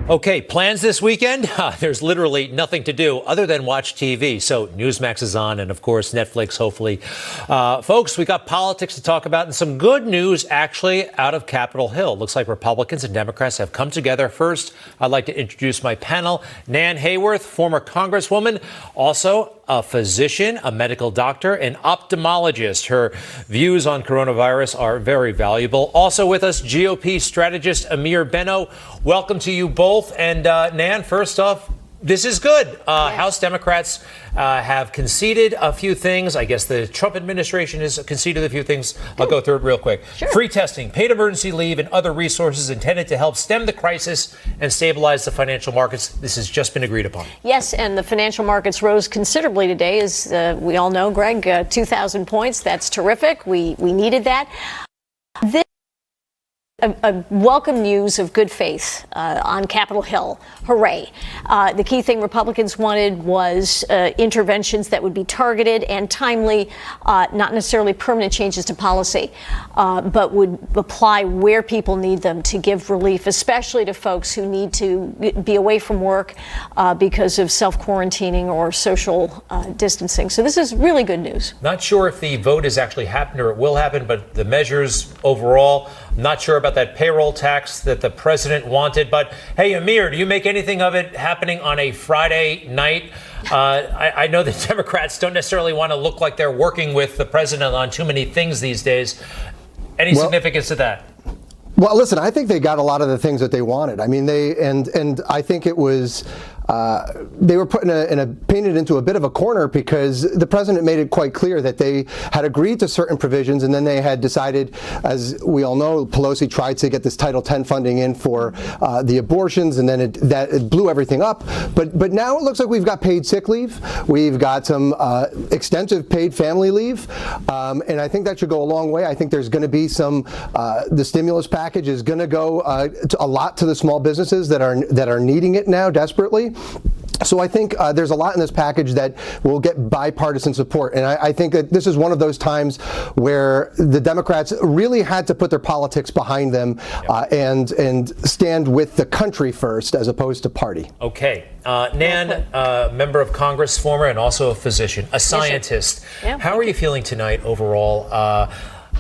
Okay, plans this weekend? There's literally nothing to do other than watch TV. So Newsmax is on, and of course, Netflix, hopefully. Folks, we got politics to talk about and some good news actually out of Capitol Hill. Looks like Republicans and Democrats have come together. First, I'd like to introduce my panel. Nan Hayworth, former Congresswoman, also a physician, a medical doctor, an ophthalmologist. Her views on coronavirus are very valuable. Also with us, GOP strategist Ameer Benno. Welcome to you both. And Nan, first off, this is good. Yes. House Democrats have conceded a few things. I guess the Trump administration has conceded a few things. I'll go through it real quick. Sure. Free testing, paid emergency leave, and other resources intended to help stem the crisis and stabilize the financial markets. This has just been agreed upon. Yes, and the financial markets rose considerably today, as we all know, Greg, 2,000 points. That's terrific. We needed that. This a welcome news of good faith on Capitol Hill. Hooray. The key thing Republicans wanted was interventions that would be targeted and timely, not necessarily permanent changes to policy, but would apply where people need them to give relief, especially to folks who need to be away from work because of self-quarantining or social distancing. So this is really good news. Not sure if the vote has actually happened or it will happen, but the measures overall, not sure about that payroll tax that the president wanted. But hey, Ameer, do you make anything of it happening on a Friday night? I know the Democrats don't necessarily want to look like they're working with the president on too many things these days. Any significance to that? Well, listen, I think they got a lot of the things that they wanted. I mean, and I think it was they were put painted into a bit of a corner because the president made it quite clear that they had agreed to certain provisions, and then they had decided, as we all know, Pelosi tried to get this Title X funding in for the abortions, and then it blew everything up. But now it looks like we've got paid sick leave, we've got some extensive paid family leave, and I think that should go a long way. I think there's going to be some the stimulus package is going to go a lot to the small businesses that are needing it now desperately. So I think there's a lot in this package that will get bipartisan support. And I think that this is one of those times where the Democrats really had to put their politics behind them and stand with the country first as opposed to party. Okay. Nan, member of Congress, former, and also a physician, a scientist. How are you feeling tonight overall?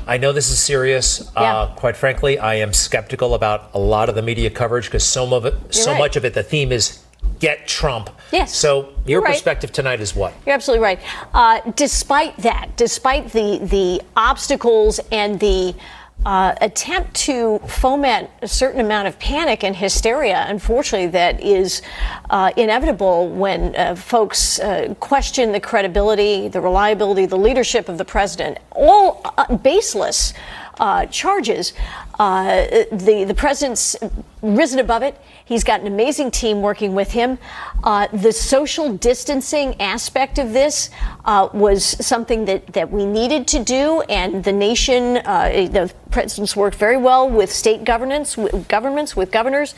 I know this is serious. Quite frankly, I am skeptical about a lot of the media coverage because so much of it, the theme is get Trump. Yes. So your perspective tonight is what? You're absolutely right. Despite the obstacles and the attempt to foment a certain amount of panic and hysteria, unfortunately, that is inevitable when folks question the credibility, the reliability, the leadership of the president, all baseless charges. The president's risen above it. He's got an amazing team working with him. The social distancing aspect of this was something that we needed to do, and the nation, the president's worked very well with state governments, with governors,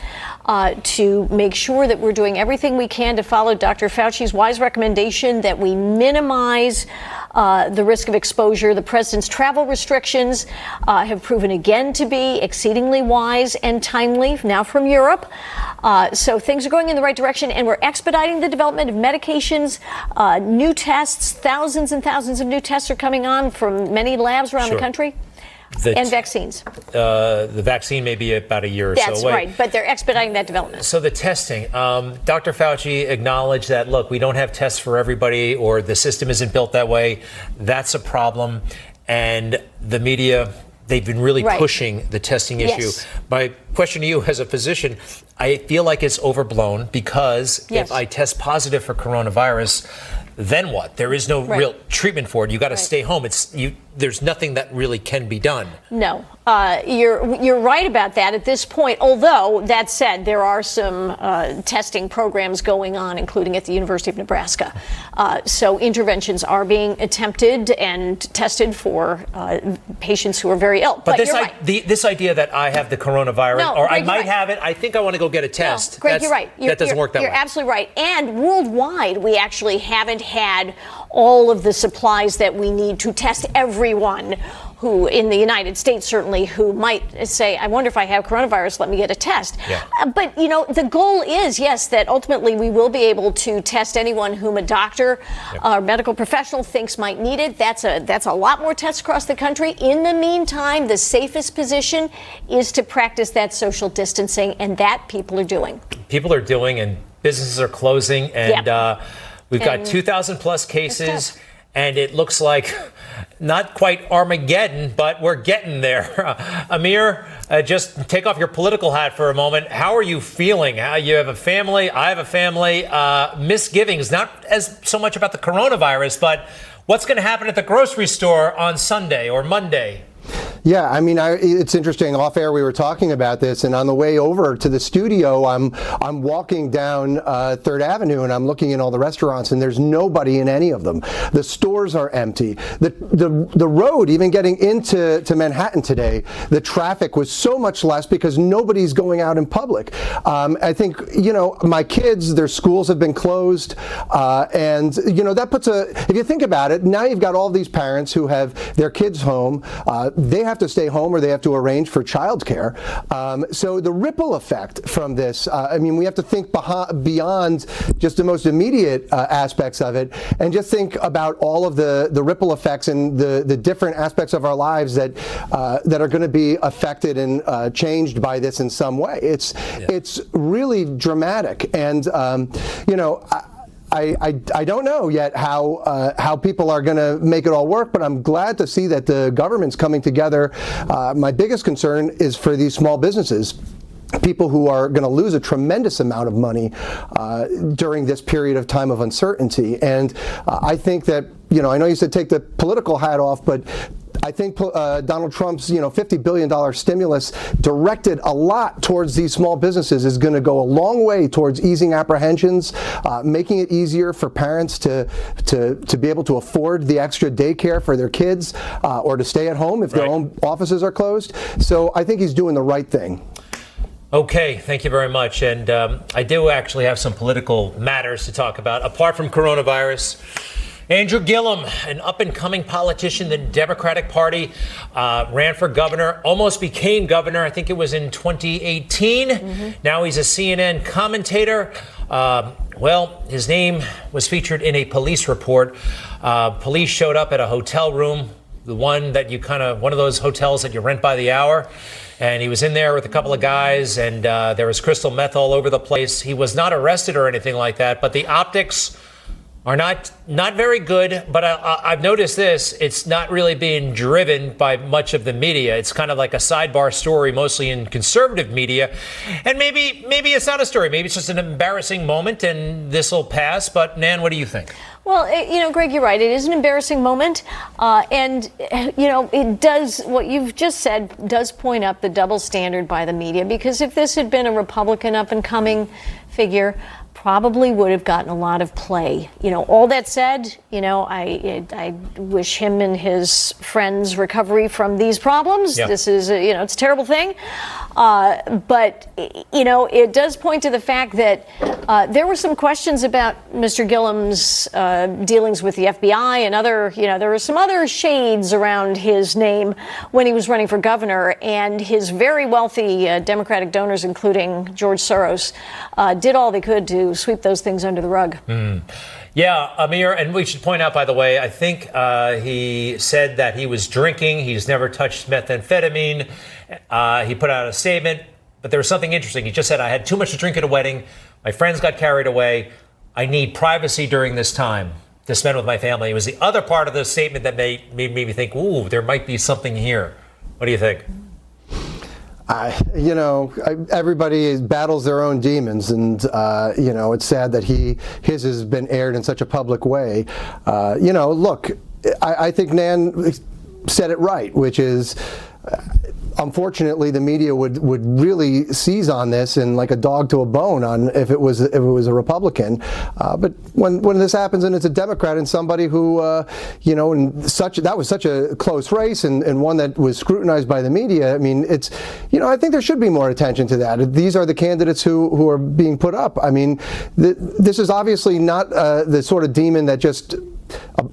to make sure that we're doing everything we can to follow Dr. Fauci's wise recommendation that we minimize the risk of exposure. The president's travel restrictions have proven again to be exceedingly wise and timely, now from Europe. So things are going in the right direction, and we're expediting the development of medications, new tests. Thousands and thousands of new tests are coming on from many labs around the country. And vaccines. The vaccine may be about a year or so away. That's right, but they're expediting that development. So the testing, Dr. Fauci acknowledged that, look, we don't have tests for everybody, or the system isn't built that way. That's a problem. And the media, they've been really pushing the testing issue. My question to you as a physician, I feel like it's overblown because if I test positive for coronavirus, then what? There is no real treatment for it. You got to stay home. There's nothing that really can be done. No, you're right about that at this point. Although that said, there are some testing programs going on, including at the University of Nebraska. So interventions are being attempted and tested for patients who are very ill. But this idea that I have the coronavirus or Greg, I might have it, I think I want to go get a test. No, Greg, you're right. That doesn't work that way. You're absolutely right. And worldwide, we actually haven't had all of the supplies that we need to test everyone who in the United States certainly, who might say, I wonder if I have coronavirus, let me get a test. Yeah. But, you know, the goal is, yes, that ultimately we will be able to test anyone whom a doctor or medical professional thinks might need it. That's a lot more tests across the country. In the meantime, the safest position is to practice that social distancing, and that people are doing. People are doing, and businesses are closing, and we've got 2,000 plus cases, and it looks like not quite Armageddon, but we're getting there. Amir, just take off your political hat for a moment. How are you feeling? You have a family. I have a family. Misgivings, not as so much about the coronavirus, but what's going to happen at the grocery store on Sunday or Monday? Yeah, I mean, it's interesting. Off air, we were talking about this, and on the way over to the studio, I'm walking down 3rd Avenue, and I'm looking in all the restaurants, and there's nobody in any of them. The stores are empty. The road, even getting into Manhattan today, the traffic was so much less because nobody's going out in public. I think, you know, my kids, their schools have been closed, and you know that puts if you think about it, now you've got all these parents who have their kids home. They have to stay home or they have to arrange for childcare. So the ripple effect from this, I mean, we have to think beyond just the most immediate aspects of it and just think about all of the ripple effects and the different aspects of our lives that are going to be affected and changed by this in some way. It's really dramatic. And, you know, I don't know yet how people are going to make it all work, but I'm glad to see that the government's coming together. My biggest concern is for these small businesses, people who are going to lose a tremendous amount of money during this period of time of uncertainty. And I think that, you know, I know you said take the political hat off, but I think Donald Trump's, you know, $50 billion stimulus directed a lot towards these small businesses is going to go a long way towards easing apprehensions, making it easier for parents to be able to afford the extra daycare for their kids or to stay at home if their own offices are closed. So I think he's doing the right thing. Okay, thank you very much. And I do actually have some political matters to talk about apart from coronavirus. Andrew Gillum, an up-and-coming politician, the Democratic Party, ran for governor, almost became governor. I think it was in 2018. Now he's a CNN commentator. Well, his name was featured in a police report. Police showed up at a hotel room, the one that one of those hotels that you rent by the hour. And he was in there with a couple of guys, and there was crystal meth all over the place. He was not arrested or anything like that, but the optics are not very good. But I've noticed this, it's not really being driven by much of the media. It's kind of like a sidebar story, mostly in conservative media. And maybe it's not a story. Maybe it's just an embarrassing moment and this will pass. But Nan, what do you think? Well, you know, Greg, you're right. It is an embarrassing moment. And, you know, it does, what you've just said does point up the double standard by the media. Because if this had been a Republican up-and-coming figure, probably would have gotten a lot of play. You know, all that said, you know, I wish him and his friends recovery from these problems. Yep. This is, you know, it's a terrible thing. But, you know, it does point to the fact that there were some questions about Mr. Gillum's dealings with the FBI and other, you know, there were some other shades around his name when he was running for governor. And his very wealthy Democratic donors, including George Soros, did all they could to sweep those things under the rug. Yeah, Amir, and we should point out, by the way, I think he said that he was drinking. He's never touched methamphetamine. He put out a statement, but there was something interesting. He just said, I had too much to drink at a wedding. My friends got carried away. I need privacy during this time to spend with my family. It was the other part of the statement that made me think, ooh, there might be something here. What do you think? You know, everybody battles their own demons, and you know, it's sad that his has been aired in such a public way. You know, look, I think Nan said it right, which is, unfortunately, the media would really seize on this and like a dog to a bone on if it was a Republican. But when this happens and it's a Democrat and somebody who you know, and that was such a close race and one that was scrutinized by the media. I mean, it's, you know, I think there should be more attention to that. These are the candidates who are being put up. I mean, this is obviously not the sort of demon that just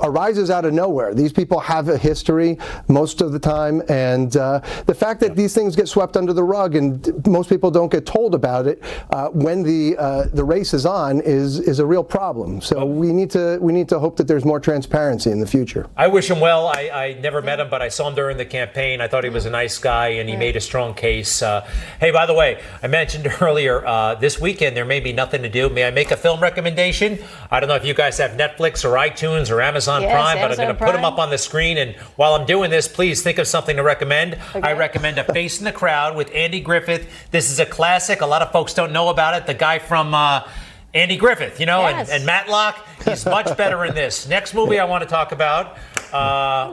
arises out of nowhere. These people have a history most of the time, and the fact that these things get swept under the rug and most people don't get told about it when the race is on is a real problem. So we need to hope that there's more transparency in the future. I wish him well. I never met him, but I saw him during the campaign. I thought he was a nice guy, and he made a strong case. Hey, by the way, I mentioned earlier, this weekend there may be nothing to do. May I make a film recommendation? I don't know if you guys have Netflix or iTunes or Amazon Prime, but I'm going to put them up on the screen. And while I'm doing this, please think of something to recommend. Okay. I recommend A Face in the Crowd with Andy Griffith. This is a classic. A lot of folks don't know about it. The guy from Andy Griffith, you know, and Matlock. He's much better in this. Next movie I want to talk about.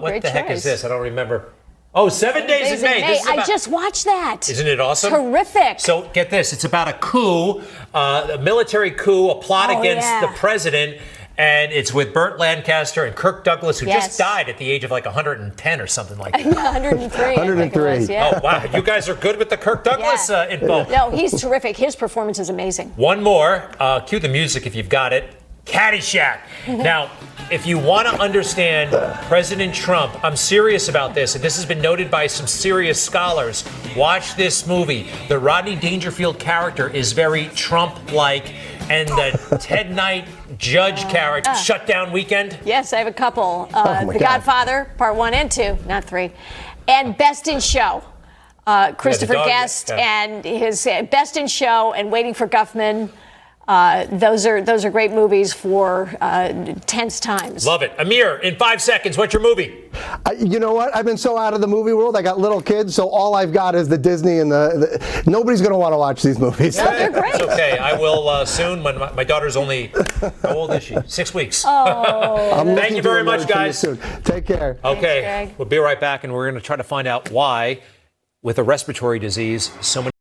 What the heck is this? I don't remember. Oh, 7 Days in May. I just watched that. Isn't it awesome? Terrific. So get this. It's about a coup, a military coup, a plot against the president. And it's with Burt Lancaster and Kirk Douglas, who just died at the age of like 110 or something like that. 103. 103. Oh, wow. You guys are good with the Kirk Douglas info. No, he's terrific. His performance is amazing. One more. Cue the music if you've got it. Caddyshack. Now, if you want to understand President Trump, I'm serious about this, and this has been noted by some serious scholars. Watch this movie. The Rodney Dangerfield character is very Trump-like, and the Ted Knight judge character, Shutdown Weekend. Yes, I have a couple. The Godfather, part 1 and 2, not 3. And Best in Show. Christopher Guest and his Best in Show and Waiting for Guffman. Those are great movies for tense times. Love it. Amir, in 5 seconds, what's your movie? You know what? I've been so out of the movie world. I got little kids, so all I've got is the Disney and nobody's going to want to watch these movies. No, they're great. It's okay. I will soon. When my daughter's only, how old is she? 6 weeks. Oh, thank you very much, guys. Take care. Okay, Thanks, Greg. we'll be right back, and we're going to try to find out why, with a respiratory disease, so many